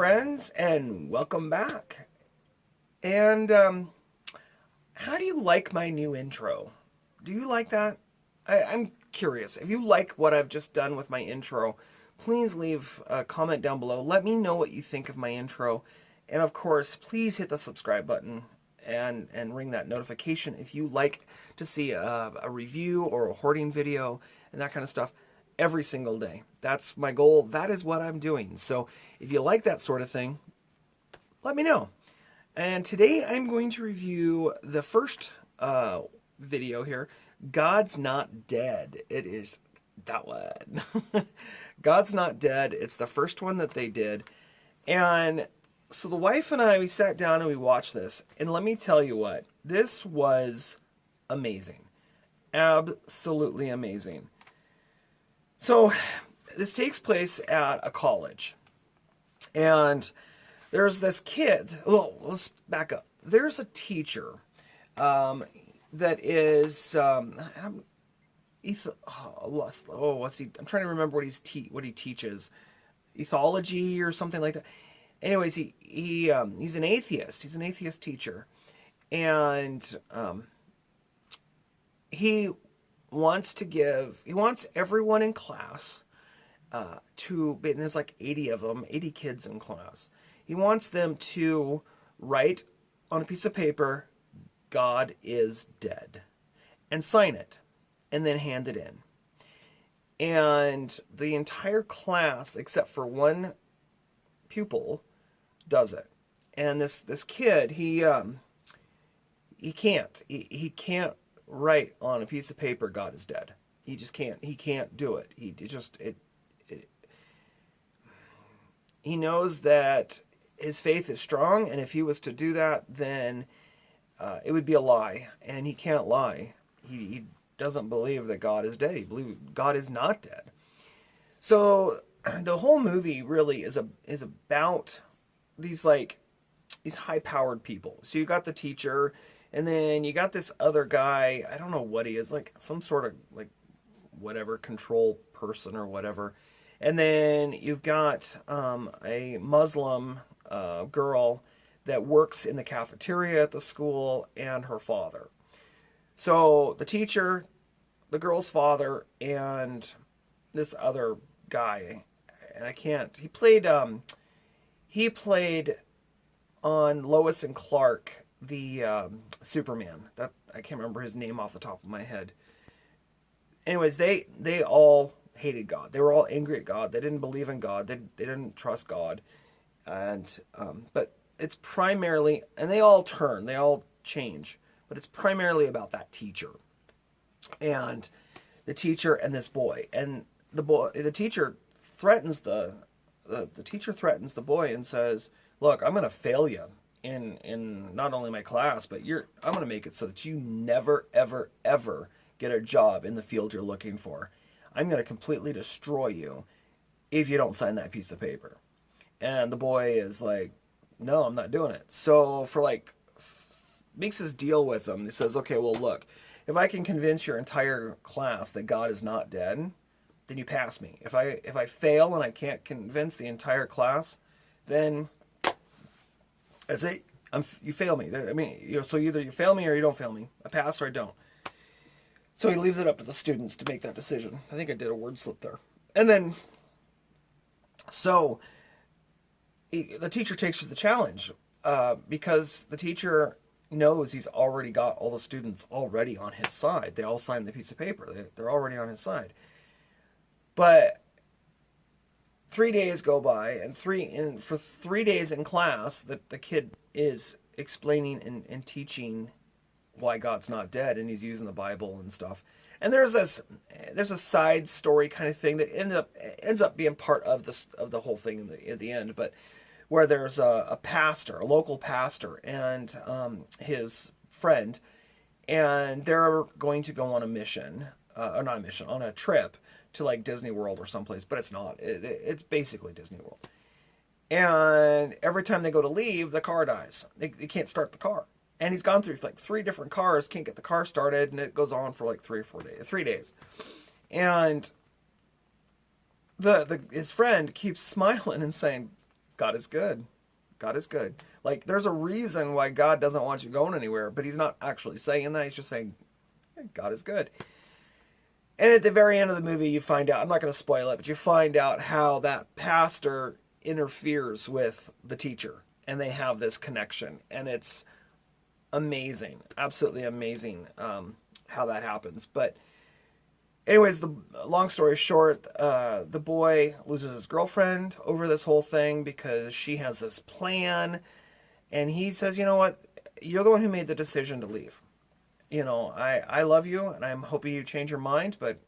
friends, and welcome back. And how do you like my new intro? Do you like that? I'm curious. If you like what I've just done with my intro, please leave a comment down below. Let me know what you think of my intro. And of course, please hit the subscribe button and ring that notification if you like to see a review or a hoarding video and that kind of stuff every single day. That's my goal. That is what I'm doing. So if you like that sort of thing, let me know. And today I'm going to review the first video here, God's Not Dead. It is that one. God's Not Dead. It's the first one that they did. And so the wife and I, we sat down and we watched this. And let me tell you what, this was amazing. Absolutely amazing. So this takes place at a college. And there's this kid. Well, let's back up. There's a teacher that is what's he? I'm trying to remember what he teaches, ethology or something like that. Anyways, he's an atheist. He's an atheist teacher, and he wants everyone in class and there's like 80 of them, 80 kids in class. He wants them to write on a piece of paper, God is dead, and sign it, and then hand it in. And the entire class, except for one pupil, does it. And this kid, he can't write on a piece of paper, God is dead. He just can't. He can't do it. He knows that his faith is strong, and if he was to do that, then it would be a lie, and he can't lie. He doesn't believe that God is dead. He believes God is not dead. So the whole movie really is about these high-powered people. So you got the teacher, and then you got this other guy. I don't know what he is, like some sort of like whatever control person or whatever. And then you've got a Muslim girl that works in the cafeteria at the school, and her father. So the teacher, the girl's father, and this other guy, and he played on Lois and Clark, the Superman. That I can't remember his name off the top of my head. Anyways, they all hated God. They were all angry at God. They didn't believe in God. They didn't trust God. And but it's primarily, and they all change, but it's primarily about that teacher and the teacher and this boy. And the teacher threatens the teacher threatens the boy and says, look, I'm going to fail you in not only my class, but I'm going to make it so that you never ever ever get a job in the field you're looking for. I'm going to completely destroy you if you don't sign that piece of paper. And the boy is like, no, I'm not doing it. So makes his deal with him. He says, okay, well, look, if I can convince your entire class that God is not dead, then you pass me. If I fail and I can't convince the entire class, then that's it. You fail me. I mean, so either you fail me or you don't fail me. I pass or I don't. So he leaves it up to the students to make that decision. I think I did a word slip there. And then, so the teacher takes the challenge because the teacher knows he's already got all the students already on his side. They all signed the piece of paper. They're already on his side. But 3 days go by, and for 3 days in class, the kid is explaining and teaching why God's not dead, and he's using the Bible and stuff. And there's a side story kind of thing that ends up being part of the whole thing at the end, but where there's a pastor, a local pastor, and his friend, and they're going to go on a mission, or not a mission, on a trip to like Disney World or someplace, but it's not. It's basically Disney World. And every time they go to leave, the car dies. They can't start the car. And he's gone through like 3 different cars, can't get the car started, and it goes on for like 3 days. And his friend keeps smiling and saying, God is good. God is good. Like, there's a reason why God doesn't want you going anywhere, but he's not actually saying that. He's just saying, God is good. And at the very end of the movie, you find out, I'm not going to spoil it, but you find out how that pastor interferes with the teacher. And they have this connection. And it's amazing. Absolutely amazing how that happens. But anyways, the long story short, the boy loses his girlfriend over this whole thing because she has this plan. And he says, you know what? You're the one who made the decision to leave. You know, I love you, and I'm hoping you change your mind, but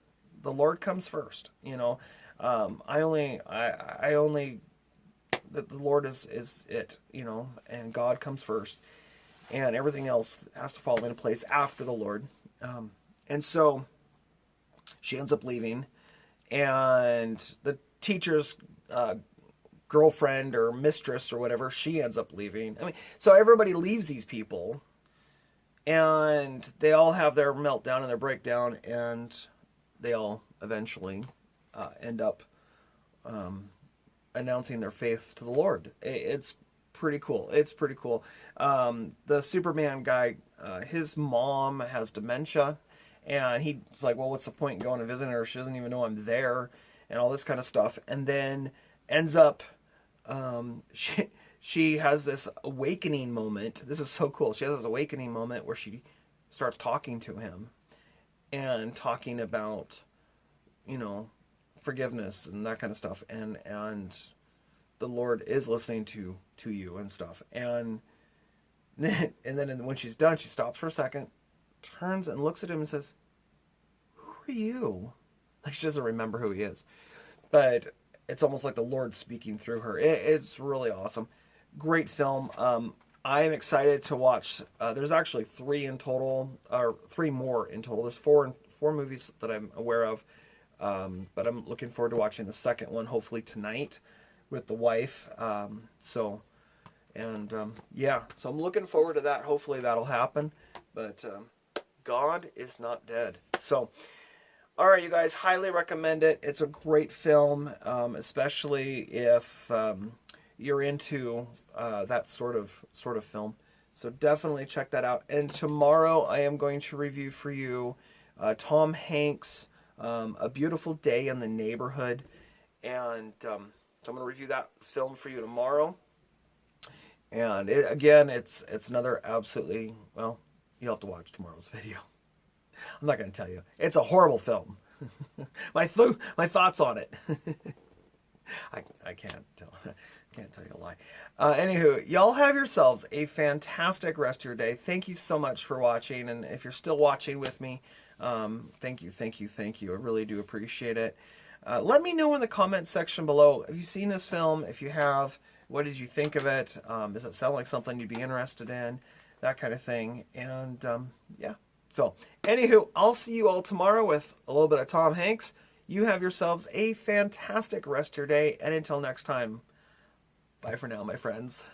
the Lord comes first. You know, I only that the Lord is it. You know, and God comes first, and everything else has to fall into place after the Lord. And so she ends up leaving, and the teacher's girlfriend or mistress or whatever, she ends up leaving. I mean, so everybody leaves these people. And they all have their meltdown and their breakdown, and they all eventually end up announcing their faith to the Lord. It's pretty cool. It's pretty cool. The Superman guy, his mom has dementia, and he's like, well, what's the point in going and visiting her? She doesn't even know I'm there, and all this kind of stuff. And then ends up, she has this awakening moment. This is so cool. She has this awakening moment where she starts talking to him and talking about, you know, forgiveness and that kind of stuff. And the Lord is listening to you and stuff. And then when she's done, she stops for a second, turns and looks at him and says, "Who are you?" Like, she doesn't remember who he is. But it's almost like the Lord speaking through her. It's really awesome. Great film. I am excited to watch. There's actually 3 in total, or 3 more in total. There's 4 movies that I'm aware of, but I'm looking forward to watching the second one, hopefully tonight, with the wife. So I'm looking forward to that. Hopefully that'll happen. But God is not dead. So, all right, you guys, highly recommend it. It's a great film, especially if you're into that sort of film. So definitely check that out. And tomorrow I am going to review for you Tom Hanks' A Beautiful Day in the Neighborhood. And so I'm going to review that film for you tomorrow. And it's another absolutely, well, you'll have to watch tomorrow's video. I'm not going to tell you. It's a horrible film. my thoughts on it. I can't tell. Can't tell you a lie. Anywho, y'all have yourselves a fantastic rest of your day. Thank you so much for watching. And if you're still watching with me, thank you. I really do appreciate it. Let me know in the comment section below. Have you seen this film? If you have, what did you think of it? Does it sound like something you'd be interested in? That kind of thing. And yeah. So, anywho, I'll see you all tomorrow with a little bit of Tom Hanks. You have yourselves a fantastic rest of your day. And until next time, bye for now, my friends.